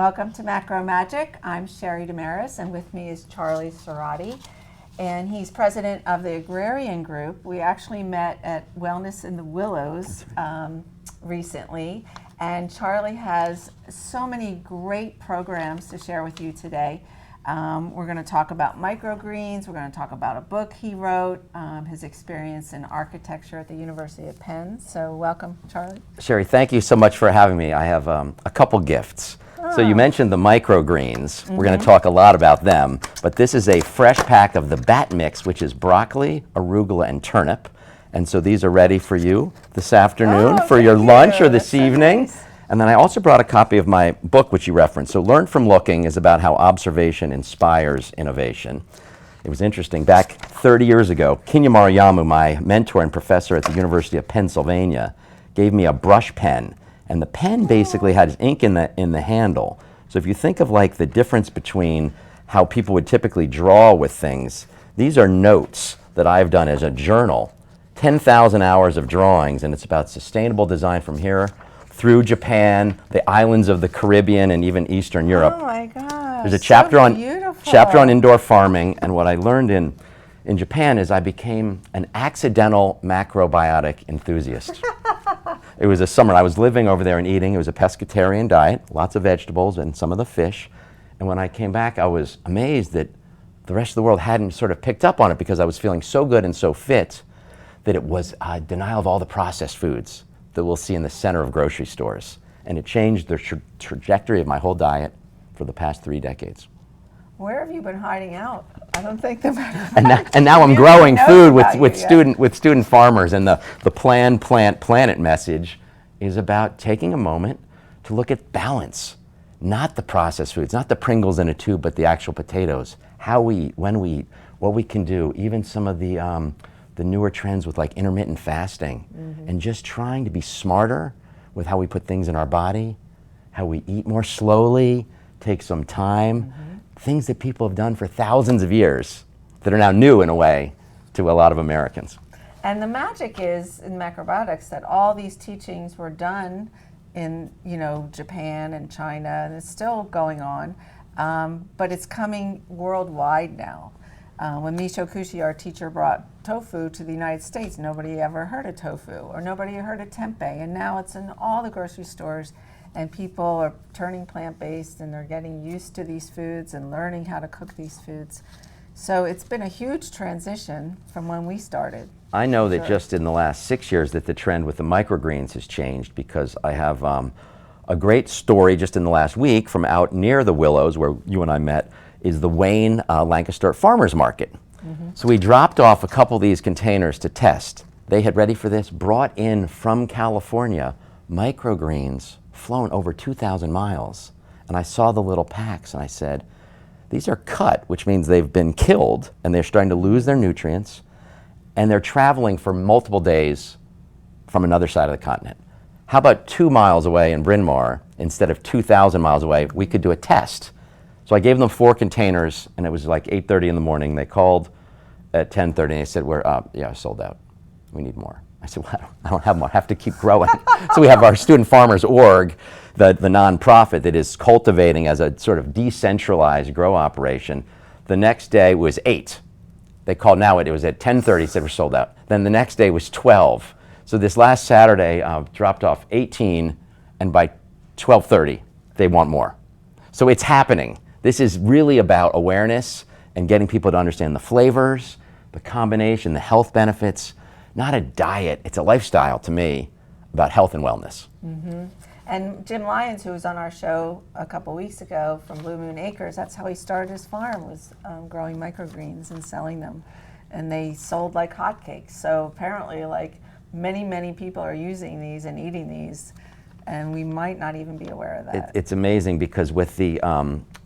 Welcome to MacroMagic. I'm Sherry Damaris, and with me is Charlie Szoradi, and he's president of the Agrarian Group. We actually met at Wellness in the Willows recently, and Charlie has so many great programs to share with you today. We're going to talk about microgreens. We're going to talk about a book he wrote, his experience in architecture at the University of Penn. So welcome, Charlie. Sherry, thank you so much for having me. I have a couple gifts. So you mentioned the microgreens. We're going to talk a lot about them, but this is a fresh pack of the bat mix, which is broccoli, arugula, and turnip. And so these are ready for you this afternoon for your lunch or this evening. Nice. And then I also brought a copy of my book, which you referenced. So Learn from Looking is about how observation inspires innovation. It was interesting. Back 30 years ago, Kinya Mariyamu, my mentor and professor at the University of Pennsylvania, gave me a brush pen. And the pen basically had ink in the handle. So if you think of like the difference between how people would typically draw with things, these are notes that I've done as a journal. 10,000 hours of drawings, and it's about sustainable design from here through Japan, the islands of the Caribbean, and even Eastern Europe. Oh my gosh. There's a chapter on indoor farming, and what I learned in Japan is I became an accidental macrobiotic enthusiast. It was a summer. I was living over there and eating. It was a pescatarian diet, lots of vegetables and some of the fish. And when I came back, I was amazed that the rest of the world hadn't sort of picked up on it because I was feeling so good and so fit that it was a denial of all the processed foods that we'll see in the center of grocery stores. And it changed the trajectory of my whole diet for the past 3 decades. Where have you been hiding out? I don't think the and now I'm growing food with student farmers, and the Plan, Plant, Planet message is about taking a moment to look at balance, not the processed foods, not the Pringles in a tube, but the actual potatoes, how we eat, when we eat, what we can do, even some of the newer trends with like intermittent fasting, and just trying to be smarter with how we put things in our body, how we eat more slowly, take some time, things that people have done for thousands of years that are now new in a way to a lot of Americans. And the magic is in macrobiotics that all these teachings were done in Japan and China, and it's still going on, but it's coming worldwide now. When Misho Kushi, our teacher, brought tofu to the United States, nobody ever heard of tofu, or nobody heard of tempeh, and now it's in all the grocery stores, and people are turning plant-based, and they're getting used to these foods and learning how to cook these foods. So it's been a huge transition from when we started. I know that just in the last 6 years that the trend with the microgreens has changed, because I have a great story just in the last week from out near the Willows, where you and I met, is the Wayne Lancaster Farmers Market. So we dropped off a couple of these containers to test. They had, ready for this, brought in from California microgreens flown over 2,000 miles. And I saw the little packs and I said, these are cut, which means they've been killed and they're starting to lose their nutrients, and they're traveling for multiple days from another side of the continent. How about 2 miles away in Bryn Mawr, instead of 2,000 miles away, we could do a test. So I gave them 4 containers, and it was like 8:30 in the morning. They called at 10:30 and they said, yeah, sold out. We need more. I said, well, I don't have more. I have to keep growing. So we have our Student Farmers Org, the nonprofit that is cultivating as a sort of decentralized grow operation. The next day was 8. They called now, it was at 10:30, said we're sold out. Then the next day was 12. So this last Saturday, dropped off 18, and by 12:30, they want more. So it's happening. This is really about awareness and getting people to understand the flavors, the combination, the health benefits. Not a diet, it's a lifestyle to me about health and wellness. And Jim Lyons, who was on our show a couple weeks ago from Blue Moon Acres, that's how he started his farm, was growing microgreens and selling them. And they sold like hotcakes. So apparently like many people are using these and eating these, and we might not even be aware of that. It's amazing, because with the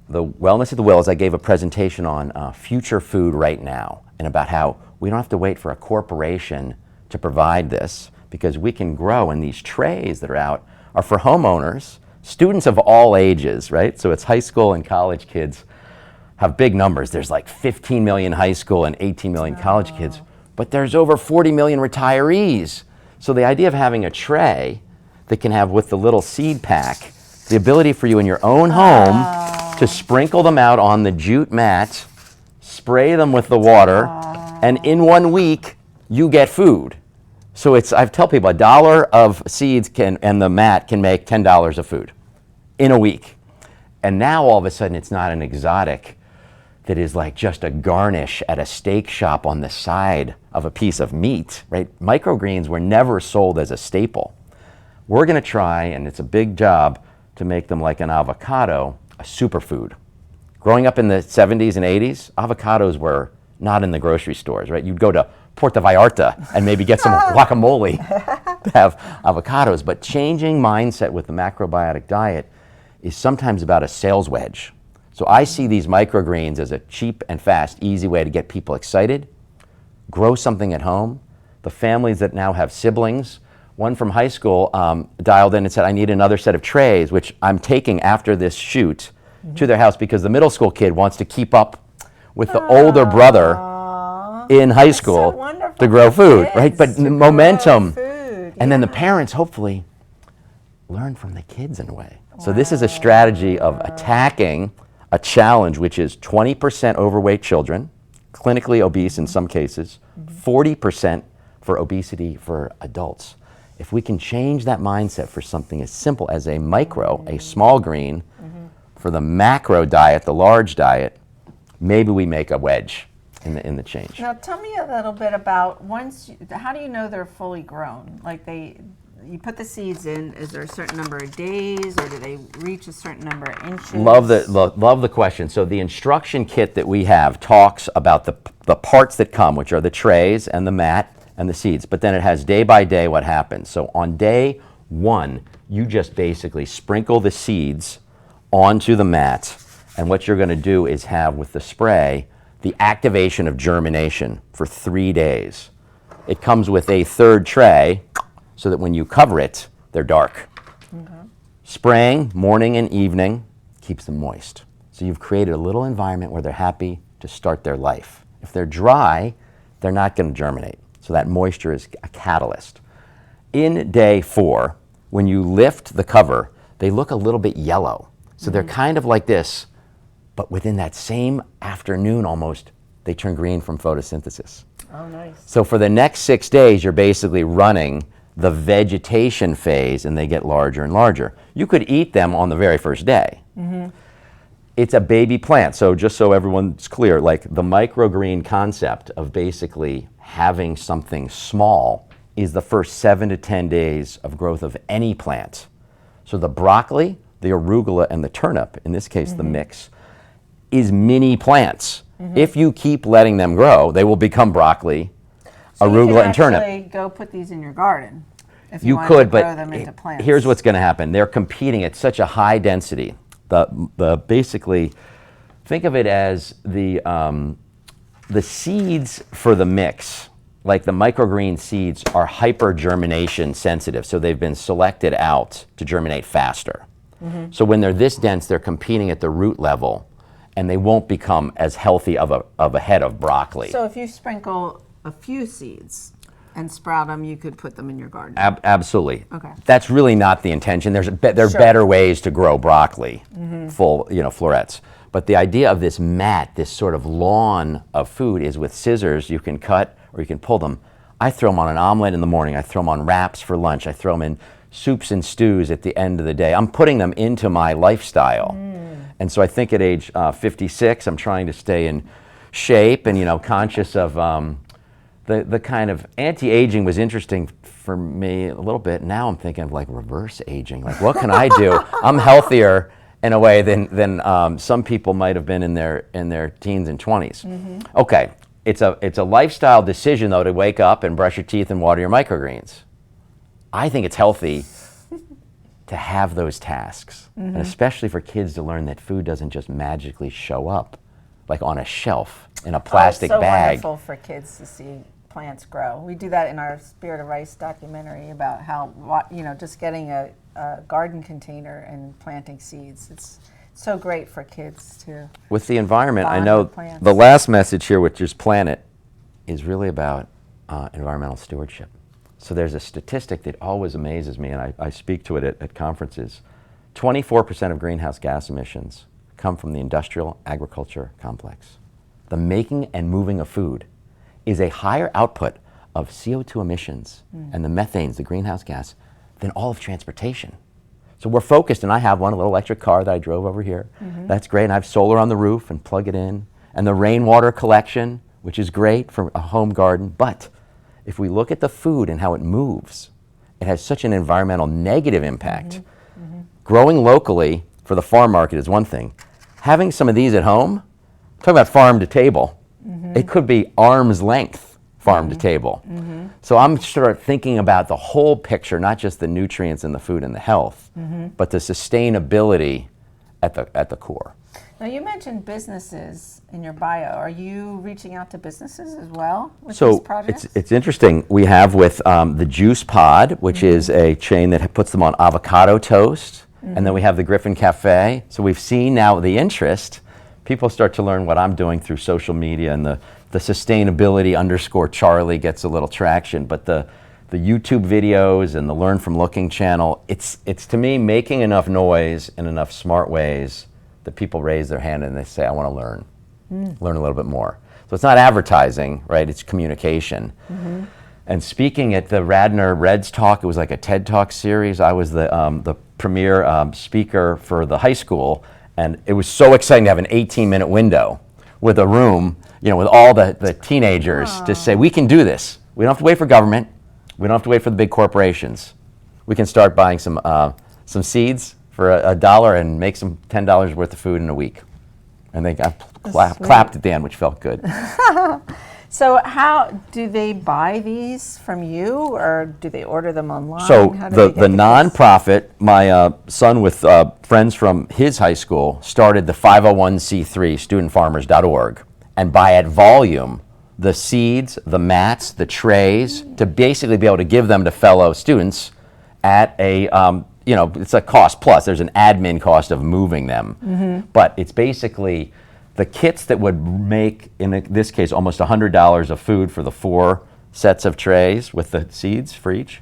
Wellness at the Willows, I gave a presentation on future food right now, and about how we don't have to wait for a corporation to provide this, because we can grow, and these trays that are out are for homeowners, students of all ages, right? So it's high school and college kids have big numbers. There's like 15 million high school and 18 million college kids, but there's over 40 million retirees. So the idea of having a tray that can have, with the little seed pack, The ability for you in your own home to sprinkle them out on the jute mat, spray them with the water, and in 1 week, you get food. So I tell people $1 of seeds and the mat can make $10 of food in a week. And now all of a sudden it's not an exotic that is like just a garnish at a steak shop on the side of a piece of meat, right? Microgreens were never sold as a staple. We're gonna try, and it's a big job, to make them like an avocado, a superfood. Growing up in the 70s and 80s, avocados were not in the grocery stores, right? You'd go to Puerto Vallarta and maybe get some guacamole to have avocados. But changing mindset with the macrobiotic diet is sometimes about a sales wedge. So I see these microgreens as a cheap and fast, easy way to get people excited, grow something at home. The families that now have siblings, one from high school dialed in and said, I need another set of trays, which I'm taking after this shoot to their house because the middle school kid wants to keep up with the older brother in high school to grow food, right? But momentum. And then the parents hopefully learn from the kids in a way. So this is a strategy of attacking a challenge, which is 20% overweight children, clinically obese in some cases, 40% for obesity for adults. If we can change that mindset for something as simple as a micro, a small green, for the macro diet, the large diet, maybe we make a wedge in the change. Now tell me a little bit about how do you know they're fully grown? Like you put the seeds in, is there a certain number of days or do they reach a certain number of inches? Love the question. So the instruction kit that we have talks about the parts that come, which are the trays and the mat and the seeds, but then it has day by day what happens. So on day 1, you just basically sprinkle the seeds onto the mat, and what you're going to do is have with the spray the activation of germination for 3 days. It comes with a third tray so that when you cover it, they're dark. Spraying morning and evening keeps them moist. So you've created a little environment where they're happy to start their life. If they're dry, they're not going to germinate. So that moisture is a catalyst. In day 4, when you lift the cover, they look a little bit yellow. So they're kind of like this, but within that same afternoon almost, they turn green from photosynthesis. Oh, nice. So for the next 6 days, you're basically running the vegetation phase and they get larger and larger. You could eat them on the very first day. It's a baby plant, so just so everyone's clear, like the microgreen concept of basically having something small is the first 7 to 10 days of growth of any plant. So the broccoli, the arugula, and the turnip, in this case the mix, is mini plants. If you keep letting them grow, they will become broccoli, arugula, and turnip. You could go put these in your garden if You wanted could, to grow but them into plants. here's what's going to happen. They're competing at such a high density. The basically, think of it as the seeds for the mix, like the microgreen seeds, are hyper germination sensitive, so they've been selected out to germinate faster. So when they're this dense, they're competing at the root level, and they won't become as healthy of a head of broccoli. So if you sprinkle a few seeds and sprout them, you could put them in your garden. Absolutely. Okay. That's really not the intention. There are better ways to grow broccoli, full, florets. But the idea of this mat, this sort of lawn of food, is with scissors you can cut or you can pull them. I throw them on an omelet in the morning. I throw them on wraps for lunch. I throw them in soups and stews at the end of the day. I'm putting them into my lifestyle. And so I think at age 56, I'm trying to stay in shape and conscious of the kind of anti-aging was interesting for me a little bit. Now I'm thinking of like reverse aging. Like what can I do? I'm healthier in a way than some people might have been in their teens and 20s. Okay, it's a lifestyle decision though to wake up and brush your teeth and water your microgreens. I think it's healthy to have those tasks, and especially for kids to learn that food doesn't just magically show up like on a shelf in a plastic bag. It's so wonderful for kids to see plants grow. We do that in our Spirit of Rice documentary about how just getting a garden container and planting seeds. It's so great for kids to with the environment. I bond know with plants. the last message here, which is planet, is really about environmental stewardship. So there's a statistic that always amazes me, and I speak to it at conferences. 24% of greenhouse gas emissions come from the industrial agriculture complex. The making and moving of food is a higher output of CO2 emissions and the methanes, the greenhouse gas, than all of transportation. So we're focused, and I have one, a little electric car that I drove over here. That's great, and I have solar on the roof and plug it in, and the rainwater collection, which is great for a home garden. But if we look at the food and how it moves, it has such an environmental negative impact. Growing locally for the farm market is one thing. Having some of these at home, talk about farm to table. It could be arm's length farm to table. So I'm sort of thinking about the whole picture, not just the nutrients in the food and the health, but the sustainability at the core. Now, you mentioned businesses in your bio. Are you reaching out to businesses as well with these So projects? it's interesting. We have with the Juice Pod, which is a chain that puts them on avocado toast, and then we have the Griffin Cafe. So we've seen now the interest. People start to learn what I'm doing through social media, and the sustainability _Charlie gets a little traction. But the YouTube videos and the Learn from Looking channel, it's to me making enough noise in enough smart ways that people raise their hand and they say, I want to learn a little bit more. So it's not advertising, right? It's communication. And speaking at the Radnor Reds Talk, it was like a TED Talk series. I was the premier speaker for the high school, and it was so exciting to have an 18-minute window with a room, with all the teenagers to say, we can do this. We don't have to wait for government. We don't have to wait for the big corporations. We can start buying some seeds for $1 and make some $10 worth of food in a week. And they got clapped at the end, which felt good. So how do they buy these from you, or do they order them online? So How do they the get nonprofit, my son with friends from his high school started the 501c3 studentfarmers.org, and buy at volume the seeds, the mats, the trays, to basically be able to give them to fellow students at a, it's a cost plus. There's an admin cost of moving them. But it's basically the kits that would make, in this case, almost $100 of food for the 4 sets of trays with the seeds for each,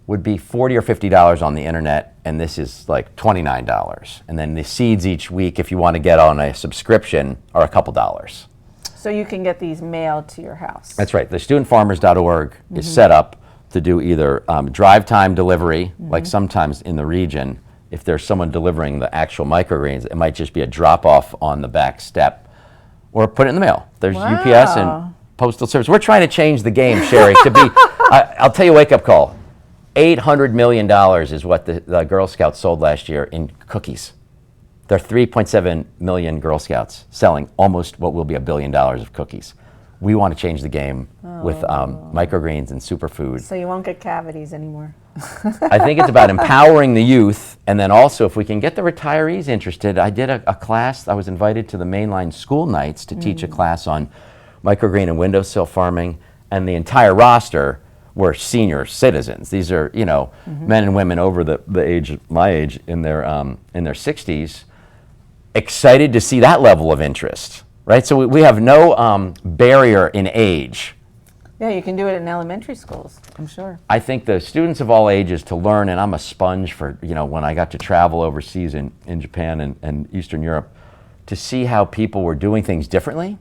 would be $40 or $50 on the internet, and this is like $29. And then the seeds each week, if you want to get on a subscription, are a couple dollars. So you can get these mailed to your house. That's right. The studentfarmers.org is set up to do either drive time delivery, like sometimes in the region, if there's someone delivering the actual microgreens, it might just be a drop off on the back step, or put it in the mail. There's UPS and Postal Service. We're trying to change the game, Sherry, to be, I'll tell you a wake up call. $800 million is what the Girl Scouts sold last year in cookies. There are 3.7 million Girl Scouts selling almost what will be $1 billion of cookies. We want to change the game with microgreens and superfood. So you won't get cavities anymore. I think it's about empowering the youth, and then also if we can get the retirees interested. I did a class, I was invited to the mainline school nights to teach a class on microgreen and windowsill farming, and the entire roster were senior citizens. These are, men and women over the age, my age, in their 60s, excited to see that level of interest, right? So we have no barrier in age. Yeah, you can do it in elementary schools, I'm sure. I think the students of all ages to learn, and I'm a sponge for, when I got to travel overseas in Japan and Eastern Europe, to see how people were doing things differently.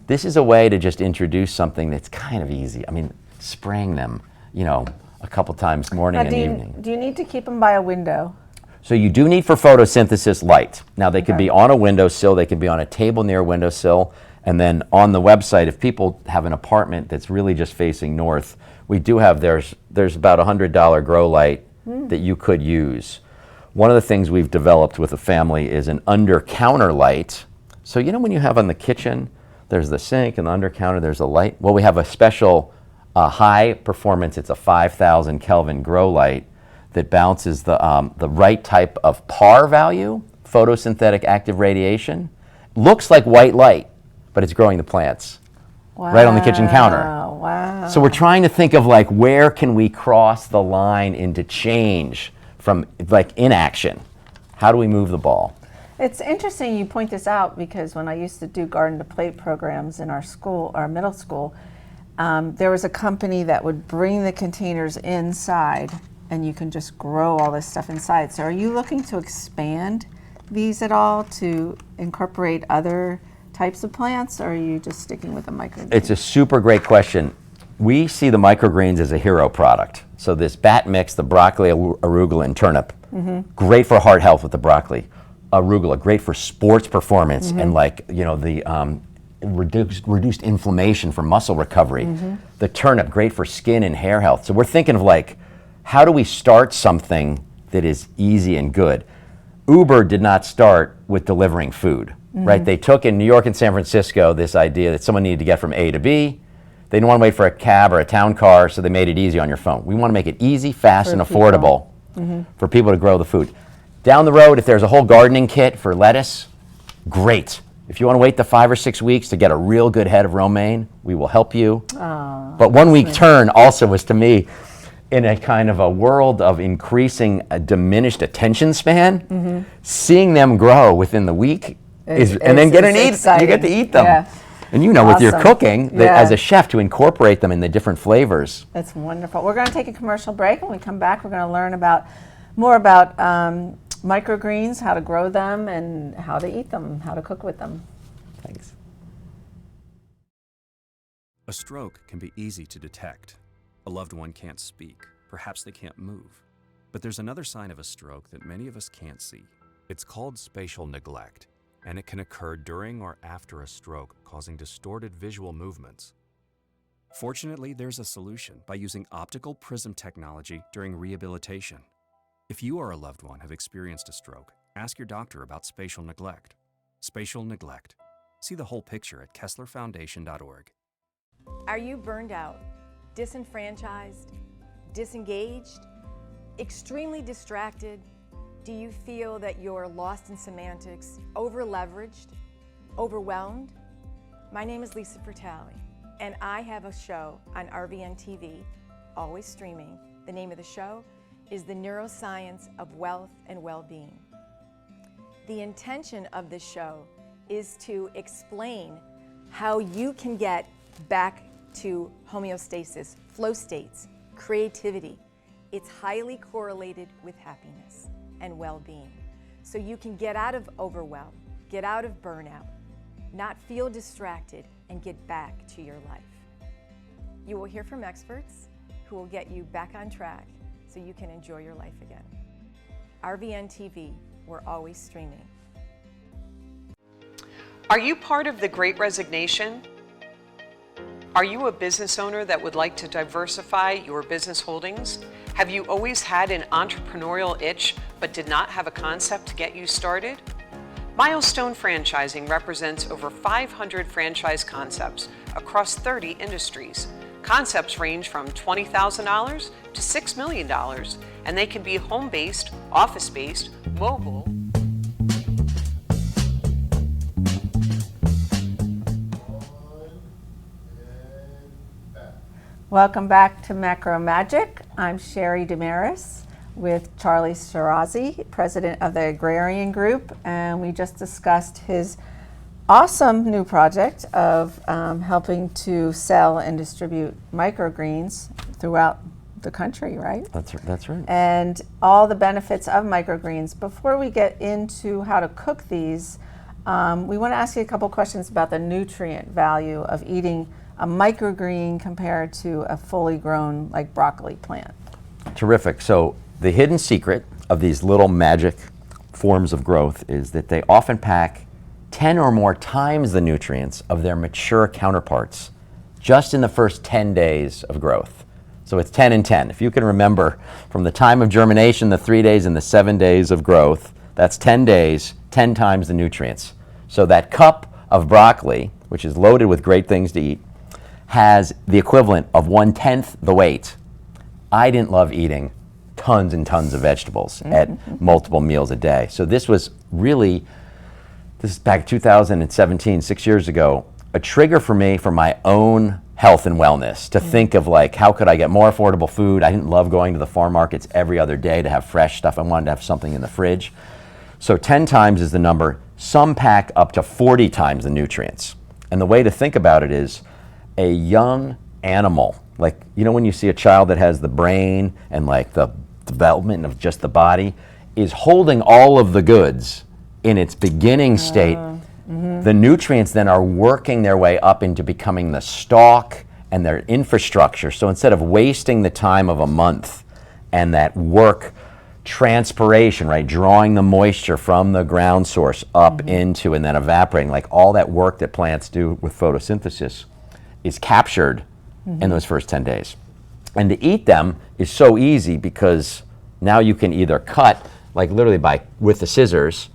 This is a way to just introduce something that's kind of easy. I mean, spraying them, a couple times morning and evening. Do you need to keep them by a window? So you do need for photosynthesis light. Now they could be on a windowsill, they could be on a table near a windowsill, and then on the website, if people have an apartment that's really just facing north, we do have, there's about $100 grow light that you could use. One of the things we've developed with a family is an under counter light. So when you have on the kitchen, there's the sink, and the under counter there's a light. Well, we have a special high performance, it's a 5,000 Kelvin grow light that bounces the right type of PAR value, photosynthetic active radiation. Looks like white light, but it's growing the plants right on the kitchen counter. Wow. So we're trying to think of where can we cross the line into change from inaction? How do we move the ball? It's interesting you point this out, because when I used to do garden to plate programs in our school, our middle school, there was a company that would bring the containers inside and you can just grow all this stuff inside. So are you looking to expand these at all to incorporate other types of plants, or are you just sticking with the microgreen? It's a super great question. We see the microgreens as a hero product. So this bat mix, the broccoli, arugula, and turnip, great for heart health with the broccoli. Arugula, great for sports performance and the reduced inflammation for muscle recovery. The turnip, great for skin and hair health. So we're thinking of like, how do we start something that is easy and good? Uber did not start with delivering food, right? They took in New York and San Francisco this idea that someone needed to get from A to B. They didn't want to wait for a cab or a town car, so they made it easy on your phone. We want to make it easy, fast, and affordable for people to grow the food. Down the road, if there's a whole gardening kit for lettuce, great. If you want to wait the 5 or 6 weeks to get a real good head of romaine, we will help you. But 1 week turn also was, to me, in a kind of a world of increasing a diminished attention span, seeing them grow within the week and then get you get to eat them. Yeah. And you know, with your cooking, as a chef, to incorporate them in the different flavors. That's wonderful. We're going to take a commercial break. When we come back, we're going to learn more about microgreens, how to grow them, and how to eat them, how to cook with them. Thanks. A stroke can be easy to detect. A loved one can't speak. Perhaps they can't move. But there's another sign of a stroke that many of us can't see. It's called spatial neglect, and it can occur during or after a stroke, causing distorted visual movements. Fortunately, there's a solution by using optical prism technology during rehabilitation. If you or a loved one have experienced a stroke, ask your doctor about spatial neglect. Spatial neglect. See the whole picture at KesslerFoundation.org. Are you burned out, disenfranchised, disengaged, extremely distracted? Do you feel that you're lost in semantics, over-leveraged, overwhelmed? My name is Lisa Fratelli, and I have a show on RVN TV, always streaming. The name of the show is The Neuroscience of Wealth and Well-Being. The intention of this show is to explain how you can get back to homeostasis, flow states, creativity. It's highly correlated with happiness and well-being. So you can get out of overwhelm, get out of burnout, not feel distracted, and get back to your life. You will hear from experts who will get you back on track so you can enjoy your life again. RVN TV, we're always streaming. Are you part of the Great Resignation? Are you a business owner that would like to diversify your business holdings? Have you always had an entrepreneurial itch but did not have a concept to get you started? Milestone Franchising represents over 500 franchise concepts across 30 industries. Concepts range from $20,000 to $6 million, and they can be home-based, office-based, mobile. Welcome back to MacroMagic. I'm Sherry Damaris with Charlie Szoradi, president of the Agrarian Group, and we just discussed his awesome new project of helping to sell and distribute microgreens throughout the country, right? That's right. And all the benefits of microgreens. Before we get into how to cook these, we want to ask you a couple questions about the nutrient value of eating a microgreen compared to a fully grown, like, broccoli plant. Terrific. So the hidden secret of these little magic forms of growth is that they often pack 10 or more times the nutrients of their mature counterparts just in the first 10 days of growth. So it's 10 and 10. If you can remember from the time of germination, the 3 days and the 7 days of growth, that's 10 days, 10 times the nutrients. So that cup of broccoli, which is loaded with great things to eat, has the equivalent of 1/10 the weight. I didn't love eating tons and tons of vegetables at multiple meals a day. So this is back 2017, 6 years ago, a trigger for me for my own health and wellness, to think of, like, how could I get more affordable food? I didn't love going to the farm markets every other day to have fresh stuff. I wanted to have something in the fridge. So 10 times is the number. Some pack up to 40 times the nutrients. And the way to think about it is a young animal, like, you know, when you see a child that has the brain and, like, the development of just the body, is holding all of the goods in its beginning state. The nutrients then are working their way up into becoming the stalk and their infrastructure. So instead of wasting the time of a month and that work, transpiration, right, drawing the moisture from the ground source up into and then evaporating, like all that work that plants do with photosynthesis is captured in those first 10 days. And to eat them is so easy because now you can either cut, like literally with the scissors,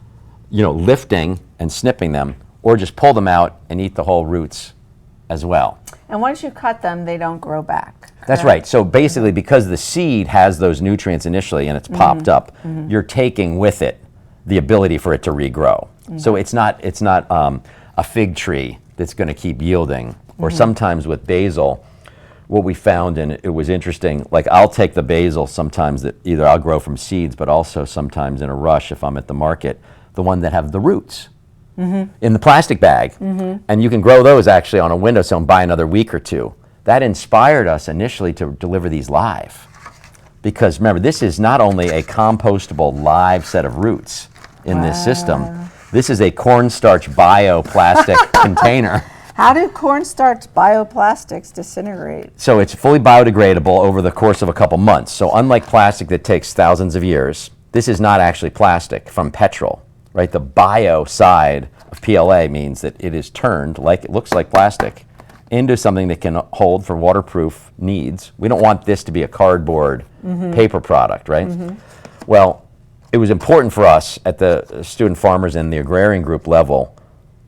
lifting and snipping them, or just pull them out and eat the whole roots as well. And once you cut them, they don't grow back. That's right. So basically, because the seed has those nutrients initially and it's popped up, you're taking with it the ability for it to regrow. So it's not a fig tree that's going to keep yielding. Or sometimes with basil, what we found, and it was interesting, like I'll take the basil sometimes that either I'll grow from seeds, but also sometimes in a rush if I'm at the market, the one that have the roots in the plastic bag. And you can grow those actually on a windowsill and buy another week or two. That inspired us initially to deliver these live. Because remember, this is not only a compostable live set of roots in this system, this is a cornstarch bioplastic container. How do cornstarch bioplastics disintegrate? So it's fully biodegradable over the course of a couple months. So unlike plastic that takes thousands of years, this is not actually plastic from petrol, right? The bio side of PLA means that it is turned, like it looks like plastic, into something that can hold for waterproof needs. We don't want this to be a cardboard paper product, right? Well, it was important for us at the student farmers and the agrarian group level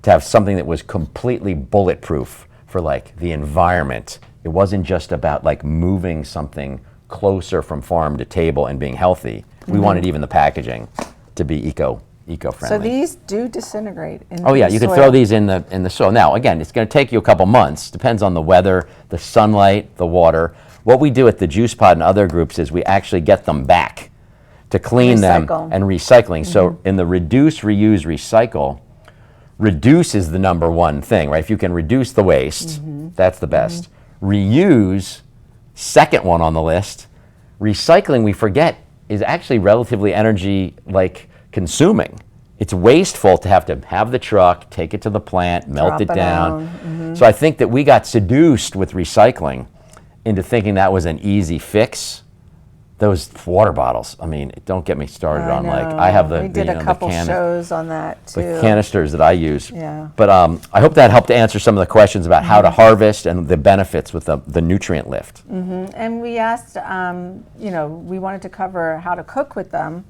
to have something that was completely bulletproof for like the environment. It wasn't just about like moving something closer from farm to table and being healthy. We wanted even the packaging to be eco-friendly. So these do disintegrate in Oh yeah, the you can soil. throw these in the soil. Now again, it's going to take you a couple months. Depends on the weather, the sunlight, the water. What we do at the Juice Pod and other groups is we actually get them back to clean them Recycle. and recycling. So in the reduce, reuse, recycle, reduce is the number one thing, right? If you can reduce the waste, that's the best. Reuse, second one on the list. Recycling, we forget, is actually relatively energy consuming. It's wasteful to have the truck, take it to the plant, melt Drop it it down. So I think that we got seduced with recycling into thinking that was an easy fix. Those water bottles, I mean, don't get me started on I have the we did a couple shows on that too. the canisters that I use. Yeah. But I hope that helped to answer some of the questions about how to harvest and the benefits with the nutrient lift. And we asked, we wanted to cover how to cook with them.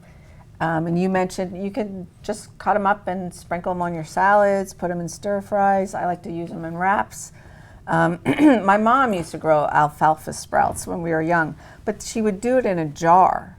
And you mentioned you can just cut them up and sprinkle them on your salads, put them in stir fries. I like to use them in wraps. My mom used to grow alfalfa sprouts when we were young, but she would do it in a jar.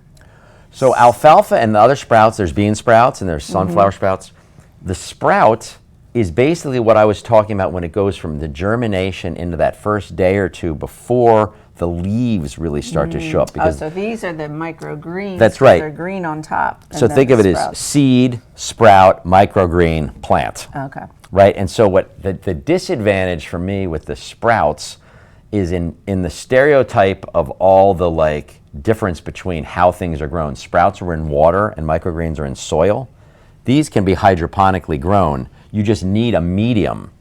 So alfalfa and the other sprouts, there's bean sprouts and there's sunflower sprouts. The sprout is basically what I was talking about when it goes from the germination into that first day or two before the leaves really start to show up. Because so these are the microgreens. That's right. They're green on top. and so then think the of it as sprouts. seed, sprout, microgreen, plant. Okay. Right, and so what the disadvantage for me with the sprouts is in the stereotype of all the difference between how things are grown. Sprouts are in water and microgreens are in soil. These can be hydroponically grown. You just need a medium.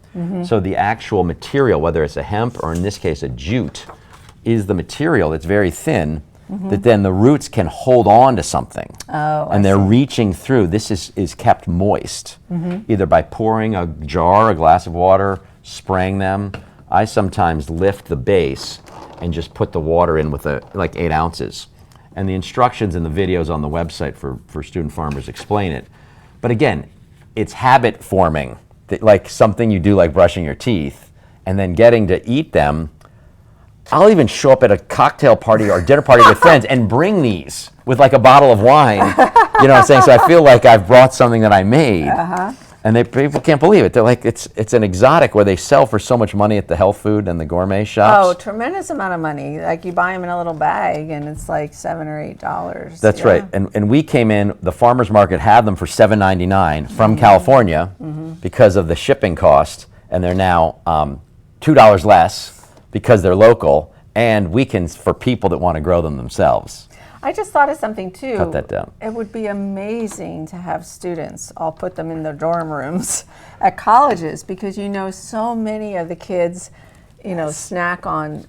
So the actual material, whether it's a hemp or in this case a jute, is the material that's very thin that then the roots can hold on to something. And they're reaching through. This is kept moist, either by pouring a glass of water, spraying them. I sometimes lift the base and just put the water in with 8 ounces. And the instructions and the videos on the website for student farmers explain it. But again, it's habit forming, like something you do like brushing your teeth, and then getting to eat them. I'll even show up at a cocktail party or dinner party with friends and bring these with a bottle of wine. You know what I'm saying? So I feel like I've brought something that I made. And people can't believe it. They're like, it's an exotic where they sell for so much money at the health food and the gourmet shops. Oh, tremendous amount of money. You buy them in a little bag and it's like $7 or $8. That's right. And we came in, the farmer's market had them for $7.99 from California because of the shipping cost. And they're now $2 less because they're local, and weekends for people that want to grow them themselves. I just thought of something too. Cut that down. It would be amazing to have students, I'll put them in their dorm rooms at colleges, because you know so many of the kids, you know, snack on,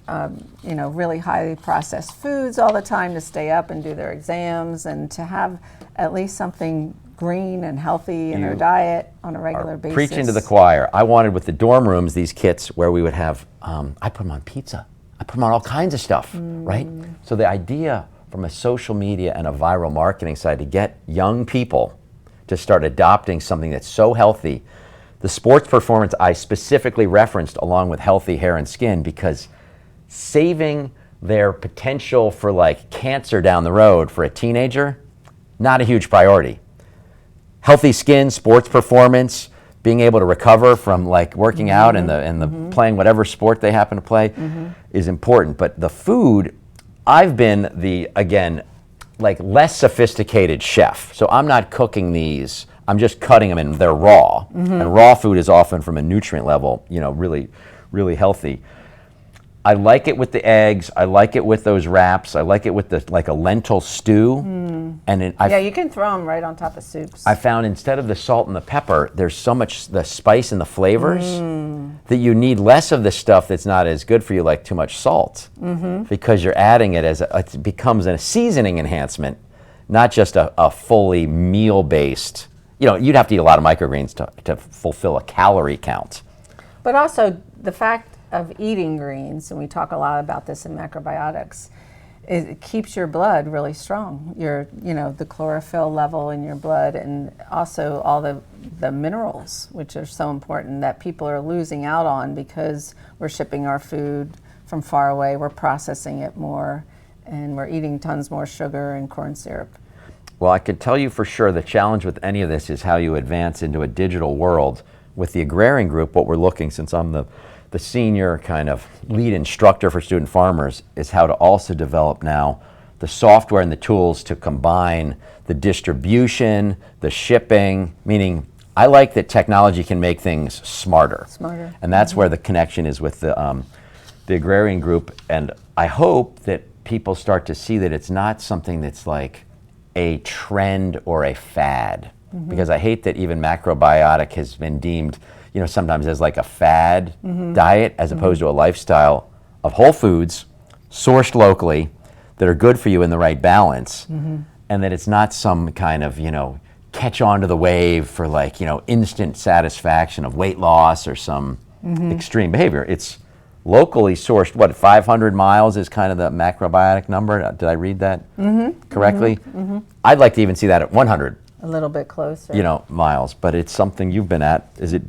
you know, really highly processed foods all the time to stay up and do their exams, and to have at least something green and healthy in their diet on a regular basis. Preaching to the choir. I wanted with the dorm rooms these kits where we would have, I put them on pizza. I put them on all kinds of stuff, right? So the idea from a social media and a viral marketing side to get young people to start adopting something that's so healthy. The sports performance I specifically referenced along with healthy hair and skin, because saving their potential for like cancer down the road for a teenager, not a huge priority. Healthy skin, sports performance, being able to recover from like working out and the playing whatever sport they happen to play is important. But the food, I've been the, again, like less sophisticated chef. So I'm not cooking these, I'm just cutting them and they're raw. And raw food is often from a nutrient level, you know, really, really healthy. I like it with the eggs. I like it with those wraps. I like it with the like a lentil stew. And Yeah, you can throw them right on top of soups. I found instead of the salt and the pepper, there's so much the spice and the flavors that you need less of the stuff that's not as good for you, like too much salt, because you're adding it as it becomes a seasoning enhancement, not just a fully meal-based. You know, you'd have to eat a lot of microgreens to fulfill a calorie count. But also the fact of eating greens, and we talk a lot about this in macrobiotics, it keeps your blood really strong. You know, the chlorophyll level in your blood, and also all the minerals, which are so important that people are losing out on because we're shipping our food from far away, we're processing it more, and we're eating tons more sugar and corn syrup. Well, I could tell you for sure the challenge with any of this is how you advance into a digital world. With the agrarian group, what we're looking, since I'm the senior kind of lead instructor for student farmers, is how to also develop now the software and the tools to combine the distribution, the shipping, meaning I like that technology can make things smarter. And that's where the connection is with the agrarian group. And I hope that people start to see that it's not something that's like a trend or a fad. Because I hate that even macrobiotic has been deemed, you know, sometimes as like a fad diet as opposed to a lifestyle of whole foods sourced locally that are good for you in the right balance, and that it's not some kind of, you know, catch on to the wave for like, you know, instant satisfaction of weight loss or some extreme behavior. It's locally sourced. What, 500 miles is kind of the macrobiotic number? Did I read that correctly? I'd like to even see that at 100. A little bit closer. You know, miles, but it's something you've been at. Is it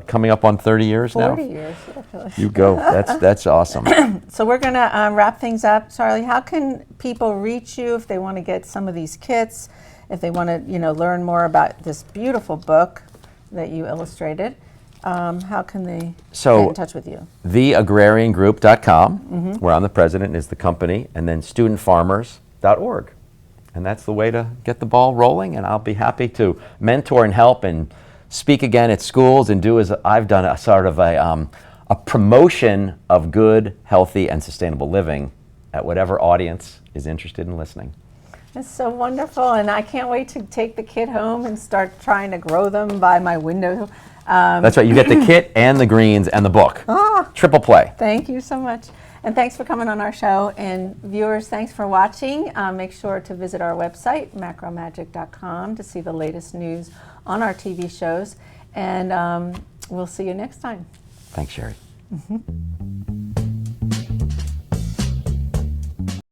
coming up on 30 years now? 40 years, actually. You go. That's awesome. So we're going to wrap things up. Charlie, how can people reach you if they want to get some of these kits, if they want to, you know, learn more about this beautiful book that you illustrated? How can they get in touch with you? theagrariangroup.com, where I'm the president, is the company, and then studentfarmers.org. And that's the way to get the ball rolling, and I'll be happy to mentor and help and speak again at schools and do as I've done, a sort of a promotion of good, healthy, and sustainable living at whatever audience is interested in listening. It's so wonderful, and I can't wait to take the kit home and start trying to grow them by my window. That's right, you get the kit and the greens and the book. Triple play. Thank you so much. And thanks for coming on our show. And viewers, thanks for watching. Make sure to visit our website, MacroMagic.com, to see the latest news on our TV shows. And we'll see you next time. Thanks, Sherry.